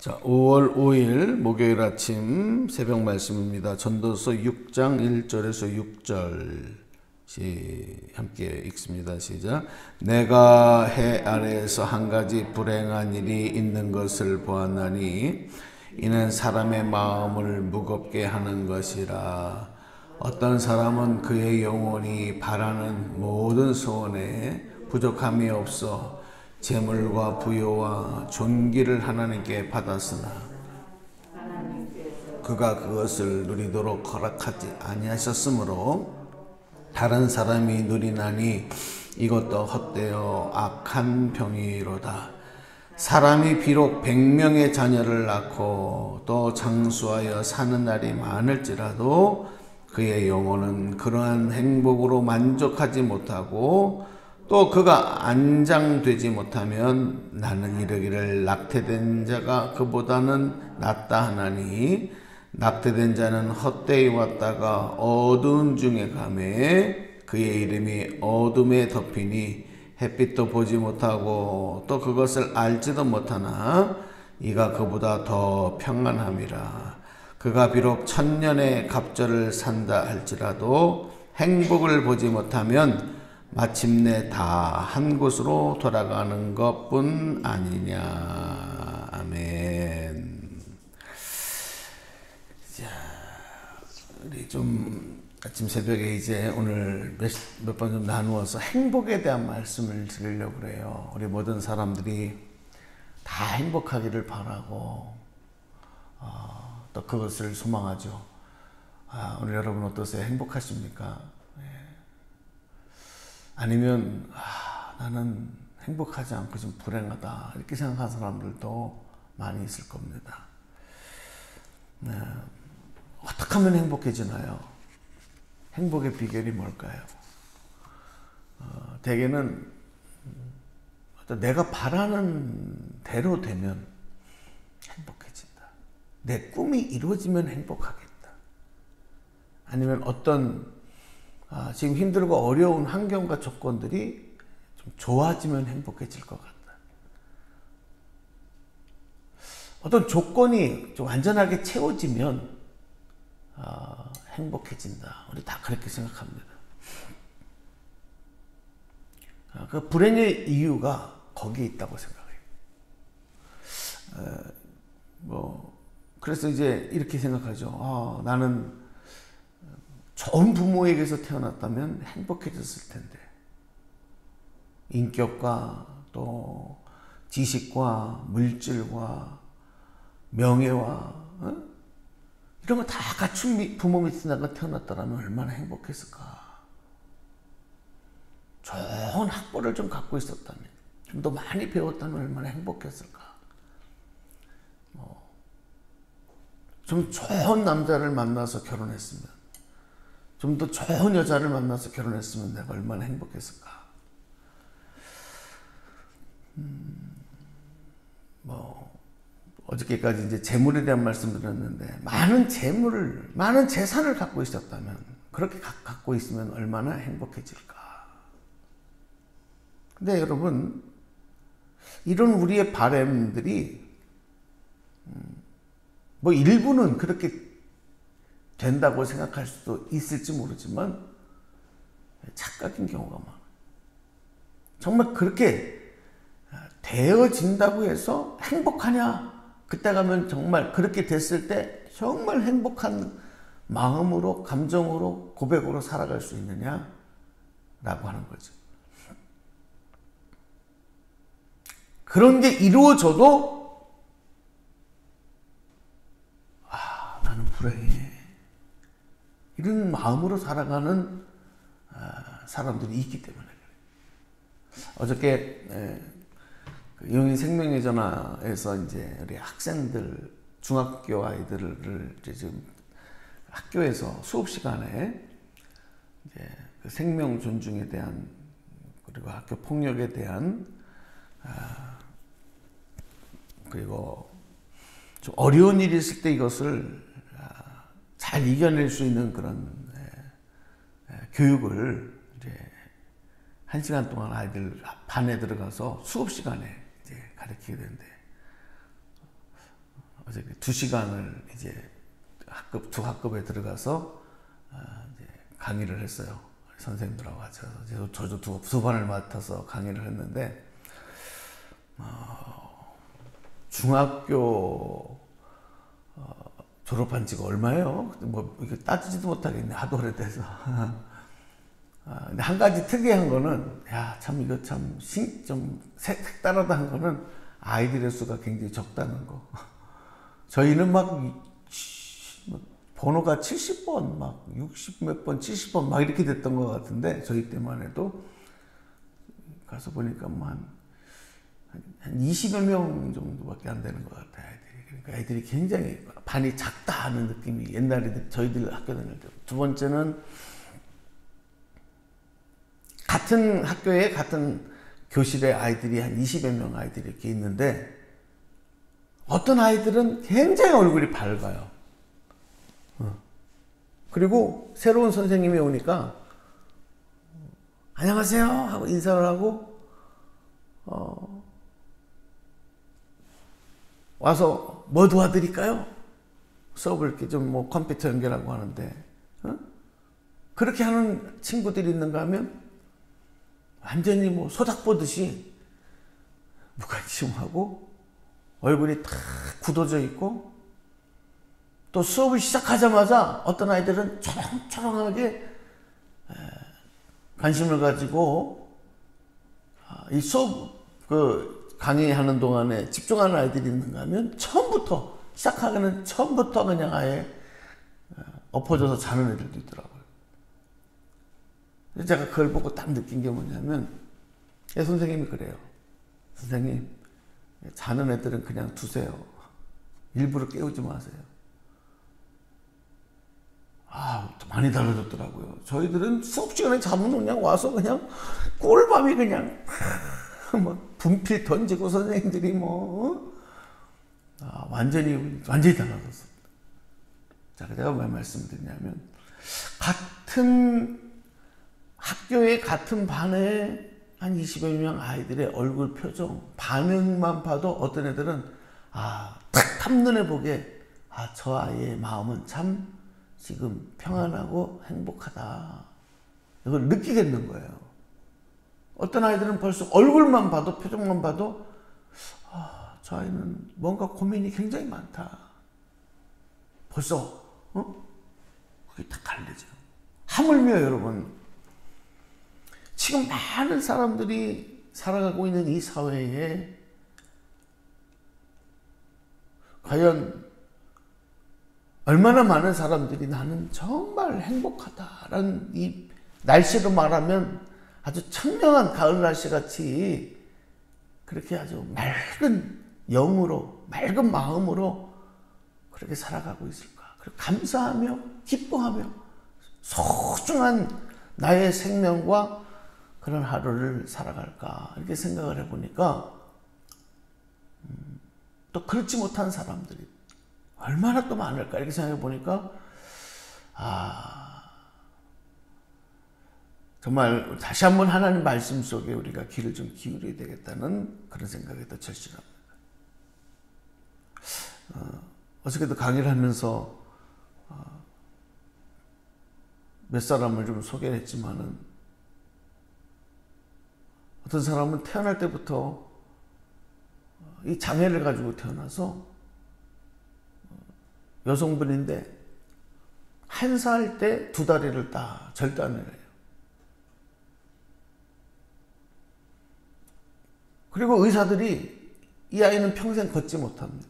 자, 5월 5일 목요일 아침 새벽 말씀입니다. 전도서 6장 1절에서 6절 함께 읽습니다. 시작. 내가 해 아래에서 한 가지 불행한 일이 있는 것을 보았나니 이는 사람의 마음을 무겁게 하는 것이라. 어떤 사람은 그의 영혼이 바라는 모든 소원에 부족함이 없어 재물과 부요와 존귀를 하나님께 받았으나 그가 그것을 누리도록 허락하지 아니하셨으므로 다른 사람이 누리나니 이것도 헛되어 악한 병이로다. 사람이 비록 100명의 자녀를 낳고 또 장수하여 사는 날이 많을지라도 그의 영혼은 그러한 행복으로 만족하지 못하고 또 그가 안장되지 못하면 나는 이르기를 낙태된 자가 그보다는 낫다 하나니 낙태된 자는 헛되이 왔다가 어두운 중에 가매 그의 이름이 어둠에 덮이니 햇빛도 보지 못하고 또 그것을 알지도 못하나 이가 그보다 더 평안함이라. 그가 비록 1000년의 갑절을 산다 할지라도 행복을 보지 못하면 마침내 다 한 곳으로 돌아가는 것뿐 아니냐. 아멘. 자, 우리 좀 아침 새벽에 이제 오늘 몇 번 좀 나누어서 행복에 대한 말씀을 드리려고 그래요. 우리 모든 사람들이 다 행복하기를 바라고 또 그것을 소망하죠. 오늘 여러분 어떠세요? 행복하십니까? 아니면 나는 행복하지 않고 좀 불행하다 이렇게 생각하는 사람들도 많이 있을 겁니다. 어떻게 하면 행복해지나요? 행복의 비결이 뭘까요? 대개는 내가 바라는 대로 되면 행복해진다. 내 꿈이 이루어지면 행복하겠다. 아니면 어떤 지금 힘들고 어려운 환경과 조건들이 좀 좋아지면 행복해질 것 같다. 어떤 조건이 좀 완전하게 채워지면 행복해진다. 우리 다 그렇게 생각합니다. 그 불행의 이유가 거기에 있다고 생각해요. 그래서 이제 이렇게 생각하죠. 나는 좋은 부모에게서 태어났다면 행복해졌을 텐데 인격과 또 지식과 물질과 명예와 이런 거 다 갖춘 부모 밑에 내가 태어났다면 얼마나 행복했을까. 좋은 학벌을 좀 갖고 있었다면 좀 더 많이 배웠다면 얼마나 행복했을까. 좀 좋은 남자를 만나서 결혼했으면 좀 더 좋은 여자를 만나서 결혼했으면 내가 얼마나 행복했을까. 어저께까지 이제 재물에 대한 말씀을 드렸는데 많은 재물을, 많은 재산을 갖고 있었다면 그렇게 갖고 있으면 얼마나 행복해질까. 근데 여러분, 이런 우리의 바람들이 일부는 그렇게 된다고 생각할 수도 있을지 모르지만 착각인 경우가 많아요. 정말 그렇게 되어진다고 해서 행복하냐? 그때 가면 정말 그렇게 됐을 때 정말 행복한 마음으로, 감정으로, 고백으로 살아갈 수 있느냐? 라고 하는 거죠. 그런 게 이루어져도 나는 불행해. 이런 마음으로 살아가는 사람들이 있기 때문에 그래요. 어저께 용인 생명의 전화에서 이제 우리 학생들, 중학교 아이들을 이제 지금 학교에서 수업 시간에 이제 그 생명 존중에 대한 그리고 학교 폭력에 대한 그리고 좀 어려운 일이 있을 때 이것을 잘 이겨낼 수 있는 그런 교육을 이제 1시간 동안 아이들 반에 들어가서 수업 시간에 이제 가르치게 되는데 어저께 2시간을 이제 두 학급에 들어가서 이제 강의를 했어요. 선생님들하고 같이 해서 저도 두 반을 맡아서 강의를 했는데 중학교 졸업한 지가 얼마예요? 뭐 이렇게 따지지도 못하겠네. 하도 오래돼서. 근데 한 가지 특이한 거는 참 이거 좀 색다르다 한 거는 아이들의 수가 굉장히 적다는 거. 저희는 막 번호가 70번, 막 60 몇 번, 70번 막 이렇게 됐던 것 같은데 저희 때만 해도 가서 보니까 뭐 한 20여 명 정도밖에 안 되는 것 같아요. 아이들이. 그러니까 아이들이 굉장히 반이 작다 하는 느낌이 옛날에 저희들 학교 다닐 때. 두 번째는 같은 학교에 같은 교실에 아이들이 한 20여 명 아이들이 이렇게 있는데 어떤 아이들은 굉장히 얼굴이 밝아요. 그리고 새로운 선생님이 오니까 안녕하세요 하고 인사를 하고 와서 뭐 도와드릴까요? 수업을 이렇게 좀 뭐 컴퓨터 연결하고 하는데 그렇게 하는 친구들이 있는가 하면 완전히 뭐 소닥 보듯이 무관심하고 얼굴이 탁 굳어져 있고 또 수업을 시작하자마자 어떤 아이들은 초롱초롱하게 관심을 가지고 이 수업 강의하는 동안에 집중하는 아이들이 있는가 하면 처음부터 그냥 아예 엎어져서 자는 애들도 있더라고요. 제가 그걸 보고 딱 느낀 게 뭐냐면 선생님이 그래요. 선생님, 자는 애들은 그냥 두세요. 일부러 깨우지 마세요. 많이 달라졌더라고요. 저희들은 수업 시간에 자면 그냥 와서 그냥 꿀밤이 그냥 뭐 분필 던지고 선생님들이 완전히 달라졌습니다. 자, 제가 왜 말씀드리냐면 같은 학교의 같은 반에 한 20여 명 아이들의 얼굴 표정, 반응만 봐도 어떤 애들은 딱 한눈에 보게 저 아이의 마음은 참 지금 평안하고 행복하다. 이걸 느끼겠는 거예요. 어떤 아이들은 벌써 얼굴만 봐도 표정만 봐도 저 아이는 뭔가 고민이 굉장히 많다. 벌써 그게 딱 갈리죠. 하물며 여러분 지금 많은 사람들이 살아가고 있는 이 사회에 과연 얼마나 많은 사람들이 나는 정말 행복하다라는 이 날씨로 말하면 아주 청명한 가을 날씨 같이 그렇게 아주 맑은 영으로 맑은 마음으로 그렇게 살아가고 있을까? 그리고 감사하며 기뻐하며 소중한 나의 생명과 그런 하루를 살아갈까 이렇게 생각을 해보니까 또 그렇지 못한 사람들이 얼마나 또 많을까 이렇게 생각해 보니까 정말 다시 한번 하나님 말씀 속에 우리가 귀를 좀 기울여야 되겠다는 그런 생각이 더 절실합니다. 어저께도 강의를 하면서 몇 사람을 좀 소개를 했지만은 어떤 사람은 태어날 때부터 이 장애를 가지고 태어나서 여성분인데 1살 때 2다리를 다 절단을 해요. 그리고 의사들이 이 아이는 평생 걷지 못합니다.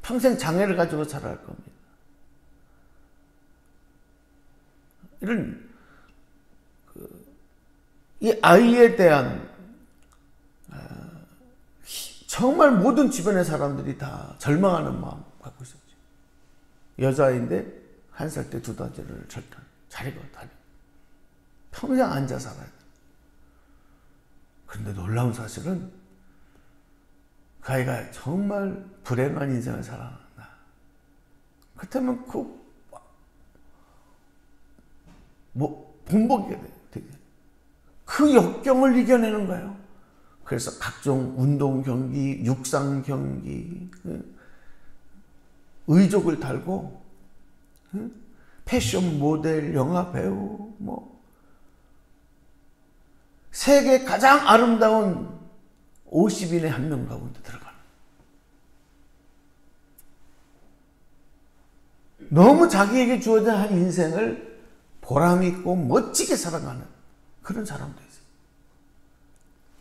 평생 장애를 가지고 자랄 겁니다. 이런 이 아이에 대한 정말 모든 주변의 사람들이 다 절망하는 마음 갖고 있었죠. 여자아이인데 1살 때 2다리를 절단, 자리가 다리. 평생 앉아 살아야 돼. 그런데 놀라운 사실은 그 아이가 정말 불행한 인생을 살아간다. 그렇다면 본보기가 돼. 되게. 그 역경을 이겨내는 거예요. 그래서 각종 운동 경기, 육상 경기, 의족을 달고 패션 모델, 영화 배우, 세계 가장 아름다운 50인의 한 명 가운데 들어가는. 너무 자기에게 주어진 한 인생을 보람있고 멋지게 살아가는 그런 사람도 있어요.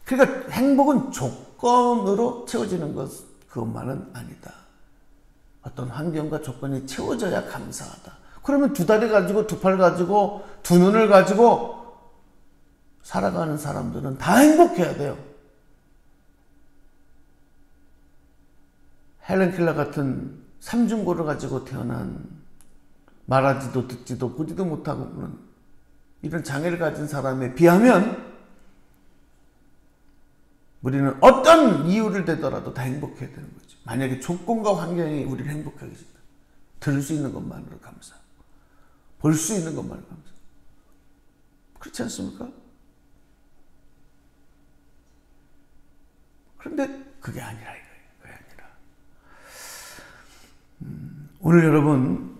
그러니까 행복은 조건으로 채워지는 그것만은 아니다. 어떤 환경과 조건이 채워져야 감사하다. 그러면 두 다리 가지고, 두 팔 가지고, 두 눈을 가지고 살아가는 사람들은 다 행복해야 돼요. 헬렌 켈러 같은 삼중고를 가지고 태어난, 말하지도 듣지도 보지도 못하고 이런 장애를 가진 사람에 비하면 우리는 어떤 이유를 대더라도 다 행복해야 되는 거죠. 만약에 조건과 환경이 우리를 행복하게 해준다. 들을 수 있는 것만으로 감사하고, 볼 수 있는 것만으로 감사하고. 그렇지 않습니까? 그런데 그게 아니라 이거예요. 그게 아니라. 오늘 여러분,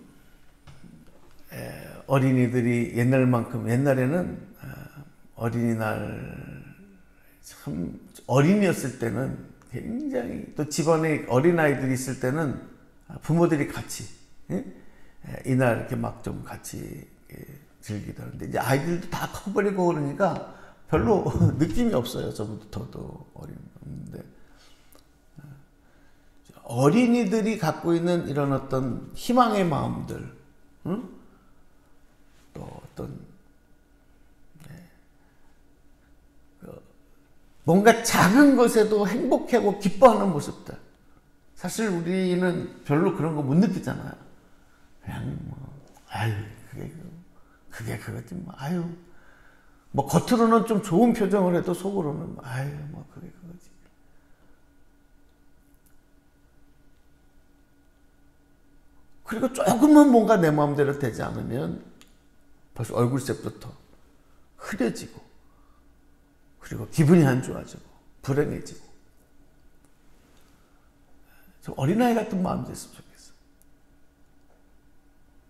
어린이들이 옛날만큼, 옛날에는 어린이날 참 어린이였을 때는 굉장히, 또 집안에 어린아이들이 있을 때는 부모들이 같이 이날 이렇게 막 좀 같이 즐기더라는데, 이제 아이들도 다 커버리고 그러니까 별로 느낌이 없어요. 저부터도 어린데, 어린이들이 갖고 있는 이런 어떤 희망의 마음들, 또 어떤 뭔가 작은 것에도 행복하고 기뻐하는 모습들. 사실 우리는 별로 그런 거 못 느끼잖아요. 그냥 아유, 그게 그거지 아유, 겉으로는 좀 좋은 표정을 해도 속으로는 아유, 그게 그거지. 그리고 조금만 뭔가 내 마음대로 되지 않으면 벌써 얼굴색부터 흐려지고, 그리고 기분이 안 좋아지고 불행해지고. 좀 어린아이 같은 마음이 됐으면 좋겠어요.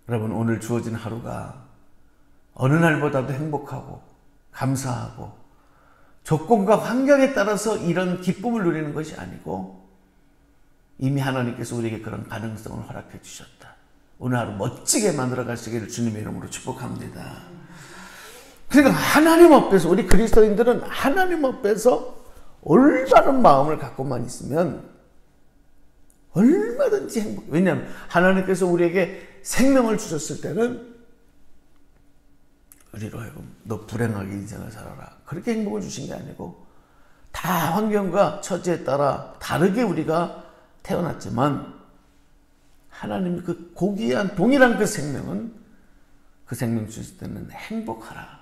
여러분, 오늘 주어진 하루가 어느 날보다도 행복하고 감사하고, 조건과 환경에 따라서 이런 기쁨을 누리는 것이 아니고 이미 하나님께서 우리에게 그런 가능성을 허락해 주셨다. 오늘 하루 멋지게 만들어 가시기를 주님의 이름으로 축복합니다. 그러니까 하나님 앞에서, 우리 그리스도인들은 하나님 앞에서 올바른 마음을 갖고만 있으면 얼마든지 행복. 왜냐하면 하나님께서 우리에게 생명을 주셨을 때는 우리로 하여금 너 불행하게 인생을 살아라, 그렇게 행복을 주신 게 아니고, 다 환경과 처지에 따라 다르게 우리가 태어났지만 하나님이 그 고귀한 동일한 그 생명은, 그 생명 주실 때는 행복하라,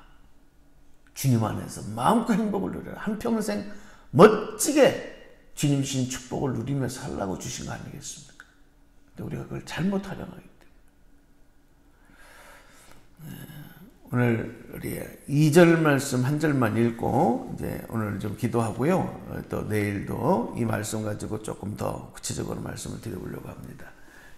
주님 안에서 마음껏 행복을 누려라, 한평생 멋지게 주님 주신 축복을 누리며 살라고 주신 거 아니겠습니까? 근데 우리가 그걸 잘못하려고 하기 때문에. 오늘 우리 2절 말씀 한 절만 읽고 이제 오늘 좀 기도하고요. 또 내일도 이 말씀 가지고 조금 더 구체적으로 말씀을 드려보려고 합니다.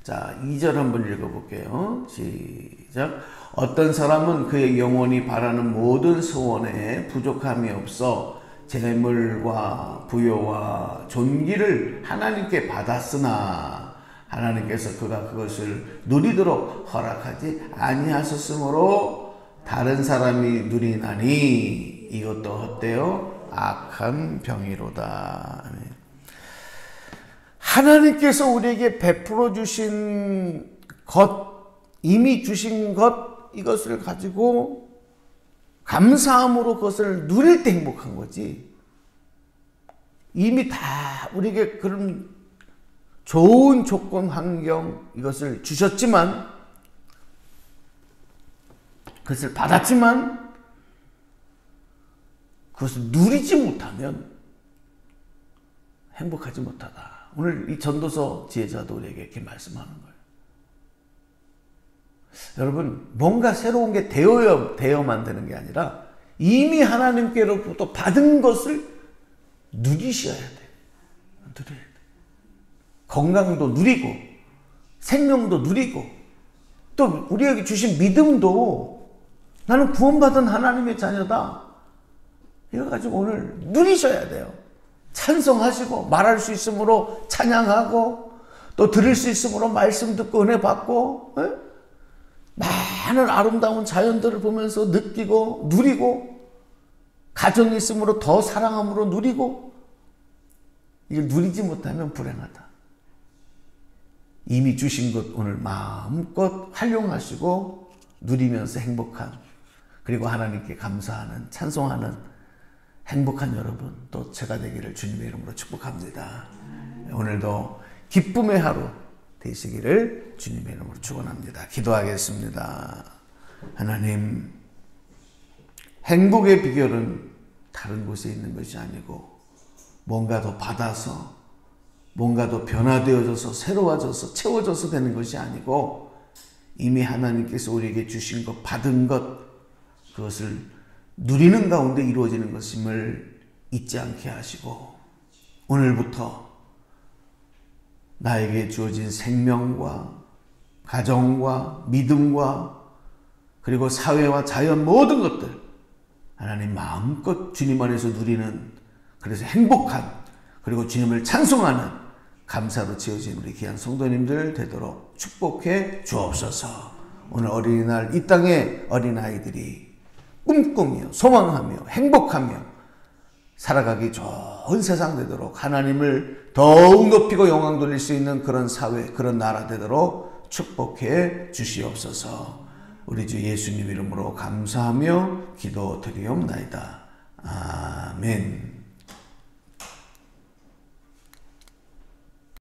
자, 2절 한번 읽어볼게요. 시작. 어떤 사람은 그의 영혼이 바라는 모든 소원에 부족함이 없어 재물과 부요와 존귀를 하나님께 받았으나 하나님께서 그가 그것을 누리도록 허락하지 아니하셨으므로 다른 사람이 누리나니 이것도 헛되어 악한 병이로다. 하나님께서 우리에게 베풀어 주신 것, 이미 주신 것, 이것을 가지고 감사함으로 그것을 누릴 때 행복한 거지. 이미 다 우리에게 그런 좋은 조건, 환경, 이것을 주셨지만, 그것을 받았지만 그것을 누리지 못하면 행복하지 못하다. 오늘 이 전도서 지혜자도 우리에게 이렇게 말씀하는 거예요. 여러분, 뭔가 새로운 게 되어야만 되는 게 아니라 이미 하나님께로부터 받은 것을 누리셔야 돼요. 누려야 돼요. 건강도 누리고 생명도 누리고 또 우리에게 주신 믿음도 나는 구원받은 하나님의 자녀다. 이거 가지고 오늘 누리셔야 돼요. 찬송하시고 말할 수 있으므로 찬양하고 또 들을 수 있으므로 말씀 듣고 은혜 받고 많은 아름다운 자연들을 보면서 느끼고 누리고 가정이 있으므로 더 사랑함으로 누리고 이걸 누리지 못하면 불행하다. 이미 주신 것 오늘 마음껏 활용하시고 누리면서 행복한 그리고 하나님께 감사하는 찬송하는 행복한 여러분 또 제가 되기를 주님의 이름으로 축복합니다. 오늘도 기쁨의 하루 되시기를 주님의 이름으로 축원합니다. 기도하겠습니다. 하나님, 행복의 비결은 다른 곳에 있는 것이 아니고 뭔가 더 받아서 뭔가 더 변화되어져서 새로워져서 채워져서 되는 것이 아니고 이미 하나님께서 우리에게 주신 것 받은 것 그것을 누리는 가운데 이루어지는 것임을 잊지 않게 하시고 오늘부터 나에게 주어진 생명과 가정과 믿음과 그리고 사회와 자연 모든 것들 하나님 마음껏 주님 안에서 누리는 그래서 행복한 그리고 주님을 찬송하는 감사로 지어진 우리 귀한 성도님들 되도록 축복해 주옵소서. 오늘 어린이날 이 땅의 어린아이들이 꿈꾸며 소망하며 행복하며 살아가기 좋은 세상 되도록 하나님을 더욱 높이고 영광 돌릴 수 있는 그런 사회 그런 나라 되도록 축복해 주시옵소서. 우리 주 예수님 이름으로 감사하며 기도드리옵나이다. 아멘.